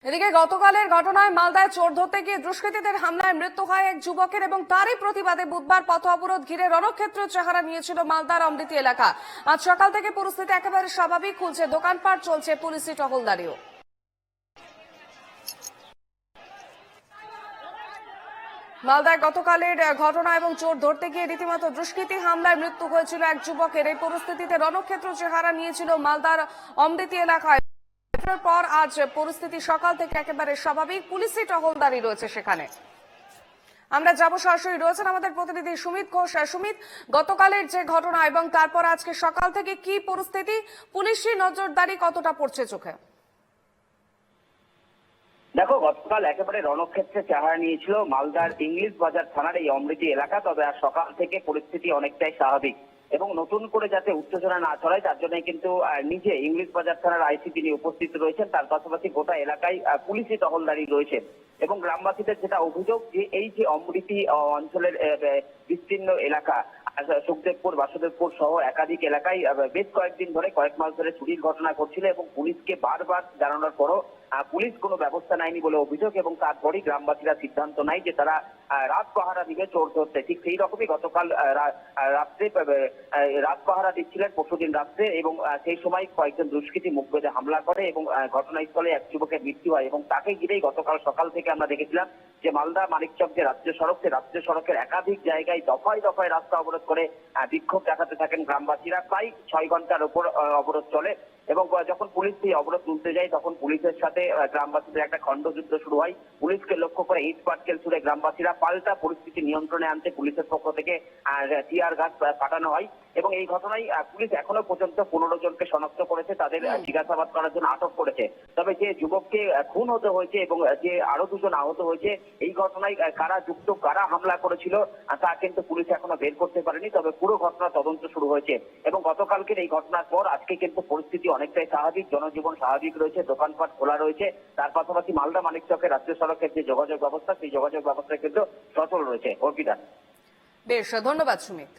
এদিকে গতকালের ঘটনায় মালদায় চোর ধরতে গিয়ে দুষ্কৃতীদের হামলায় মৃত্যু হয় এক যুবকের এবং তারই প্রতিবাদে বুধবার পথ অবরোধ ঘিরে রণক্ষেত্র চেহারা নিয়েছিল মালদার অমৃতি এলাকা। আজ সকাল থেকে পরিস্থিতি একেবারে স্বাভাবিক, খুলছে দোকানপাট, চলছে পুলিশি টহলদারিও। মালদায় গতকালের ঘটনা এবং চোর ধরতে গিয়ে রীতিমতো দুষ্কৃতী হামলায় মৃত্যু হয়েছিল এক যুবকের। এই পরিস্থিতিতে রণক্ষেত্র চেহারা নিয়েছিল মালদার অমৃতি এলাকায়। পর আজ পরিস্থিতি সকাল থেকে একেবারে স্বাভাবিক, পুলিশি টহলদারি রয়েছে সেখানে। আমরা যাব, সরাসরি রয়েছেন আমাদের প্রতিনিধি সুমিত ঘোষ। সুমিত, গতকালের যে ঘটনা এবং তারপর আজকে সকাল থেকে কি পরিস্থিতি, পুলিশি নজরদারি কতটা পড়ছে চোখে? দেখো, গতকাল একেবারে রণক্ষেত্রে চেহারা নিয়েছিল মালদার ইংলিশ বাজার থানার এই অমৃতি এলাকা। তবে আজ সকাল থেকে পরিস্থিতি অনেকটাই স্বাভাবিক এবং নতুন করে যাতে উত্তেজনা না ছড়ায় তার জন্য কিন্তু নিজে ইংলিশ বাজার থানার আইসি তিনি উপস্থিত রয়েছেন। তার পাশাপাশি গোটা এলাকায় পুলিশি টহলদারি রয়েছে এবং গ্রামবাসীদের যেটা অভিযোগ যে এই যে অমৃতি অঞ্চলের বিস্তীর্ণ এলাকা সুখদেবপুর, বাসুদেবপুর সহ একাধিক এলাকায় বেশ কয়েকদিন ধরে, কয়েক মাস ধরে চুরির ঘটনা ঘটছিল এবং পুলিশকে বারবার জানানোর পরও পুলিশ কোনো ব্যবস্থা নেয়নি বলে অভিযোগ। এবং তারপরই গ্রামবাসীরা সিদ্ধান্ত নেয় যে তারা রাত পাহারা দিবে চোর ধরতে। ঠিক সেই রকমই গতকাল রাত্রে রাত পাহারা দিচ্ছিলেন পরশুদিন রাত্রে এবং সেই সময় কয়েকজন দুষ্কৃতী মুখ বেঁধে হামলা করে এবং ঘটনাস্থলে এক যুবকের মৃত্যু হয়। এবং তাকে ঘিরেই গতকাল সকাল থেকে আমরা দেখেছিলাম যে মালদা মানিকচক যে রাজ্য সড়ক, সে রাজ্য সড়কের একাধিক জায়গায় দফায় দফায় রাস্তা অবরোধ করে বিক্ষোভ দেখাতে থাকেন গ্রামবাসীরা। প্রায় 6 ঘন্টার উপর অবরোধ চলে এবং যখন পুলিশ সেই অবরোধ তুলতে যায় তখন পুলিশের সাথে গ্রামবাসীদের একটা খণ্ডযুদ্ধ শুরু হয়। পুলিশকে লক্ষ্য করে ইট পাটকেল ছুড়ে গ্রামবাসীরা পাল্টা পরিস্থিতি নিয়ন্ত্রণে আনতে পুলিশের পক্ষ থেকে টিয়ার গাছ পাঠানো হয় এবং এই ঘটনায় পুলিশ এখনো পর্যন্ত 15 জনকে শনাক্ত করেছে, তাদের জিজ্ঞাসাবাদ করার জন্য আটক করেছে। তবে যে যুবককে খুন হতে হয়েছে এবং যে আরো 2 জন আহত হয়েছে, এই ঘটনায় কারা যুক্ত, কারা হামলা করেছিল তা কিন্তু পুলিশ এখনো বের করতে পারেনি। তবে পুরো ঘটনা তদন্ত শুরু হয়েছে এবং গতকালকের এই ঘটনার পর আজকে কিন্তু পরিস্থিতি অনেকটাই স্বাভাবিক, জনজীবন স্বাভাবিক রয়েছে, দোকানপাট খোলা রয়েছে। তার পাশাপাশি মালদা মানিকচকের রাজ্য সড়কের যে যোগাযোগ ব্যবস্থা, সেই যোগাযোগ ব্যবস্থা কিন্তু সচল রয়েছে। অর্পিতা, বেশ, ধন্যবাদ সুমিত।